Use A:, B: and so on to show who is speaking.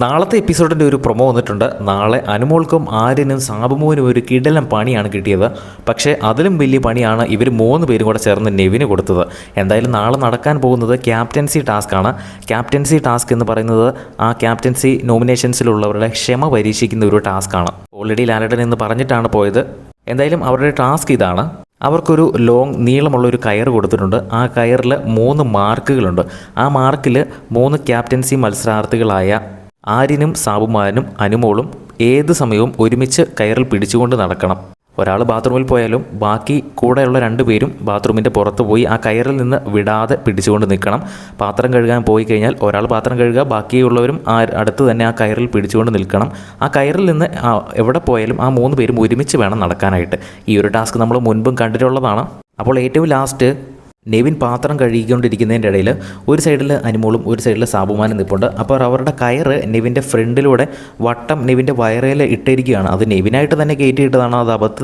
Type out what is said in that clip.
A: നാളത്തെ എപ്പിസോഡിൻ്റെ ഒരു പ്രൊമോ വന്നിട്ടുണ്ട്. നാളെ അനുമോൾക്കും ആര്യനും സാബുമോനും ഒരു കിടിലൻ പണിയാണ് കിട്ടിയത്. പക്ഷേ അതിലും വലിയ പണിയാണ് ഇവർ 3 പേരും കൂടെ ചേർന്ന് നെവിന് കൊടുത്തത്. എന്തായാലും നാളെ നടക്കാൻ പോകുന്നത് ക്യാപ്റ്റൻസി ടാസ്ക്കാണ്. ക്യാപ്റ്റൻസി ടാസ്ക് എന്ന് പറയുന്നത് ആ ക്യാപ്റ്റൻസി നോമിനേഷൻസിലുള്ളവരുടെ ക്ഷമ പരീക്ഷിക്കുന്ന ഒരു ടാസ്ക്കാണ്. ഓൾറെഡി ലാലേട്ടൻ എന്ന് പറഞ്ഞിട്ടാണ് പോയത്. എന്തായാലും അവരുടെ ടാസ്ക് ഇതാണ്. അവർക്കൊരു നീളമുള്ളൊരു കയർ കൊടുത്തിട്ടുണ്ട്. ആ കയറിൽ 3 മാർക്കുകളുണ്ട്. ആ മാർക്കിൽ 3 ക്യാപ്റ്റൻസി മത്സരാർത്ഥികളായ ആര്യനും സാബുമാനും അനുമോളും ഏത് സമയവും ഒരുമിച്ച് കയറിൽ പിടിച്ചുകൊണ്ട് നടക്കണം. ഒരാൾ ബാത്റൂമിൽ പോയാലും ബാക്കി കൂടെയുള്ള 2 പേരും ബാത്റൂമിൻ്റെ പുറത്ത് പോയി ആ കയറിൽ നിന്ന് വിടാതെ പിടിച്ചുകൊണ്ട് നിൽക്കണം. പാത്രം കഴുകാൻ പോയി കഴിഞ്ഞാൽ ഒരാൾ പാത്രം കഴുകുക, ബാക്കിയുള്ളവരും അടുത്ത് തന്നെ ആ കയറിൽ പിടിച്ചുകൊണ്ട് നിൽക്കണം. ആ കയറിൽ നിന്ന് എവിടെ പോയാലും ആ 3 പേരും ഒരുമിച്ച് വേണം നടക്കാനായിട്ട്. ഈ ഒരു ടാസ്ക് നമ്മൾ മുൻപും കണ്ടിട്ടുള്ളതാണ്. അപ്പോൾ ഏറ്റവും ലാസ്റ്റ് നെവിൻ പാത്രം കഴുകിക്കൊണ്ടിരിക്കുന്നതിൻ്റെ ഇടയിൽ ഒരു സൈഡിൽ അനുമോളും ഒരു സൈഡിൽ സാബുമാനും നിൽപ്പുണ്ട്. അപ്പോൾ അവരുടെ കയറ് നെവിൻ്റെ ഫ്രണ്ടിലൂടെ വട്ടം നെവിൻ്റെ വയറയിൽ ഇട്ടിരിക്കുകയാണ്. അത് നെവിനായിട്ട് തന്നെ കയറ്റിയിട്ടതാണ്. അത് അബദ്ധത്തിൽ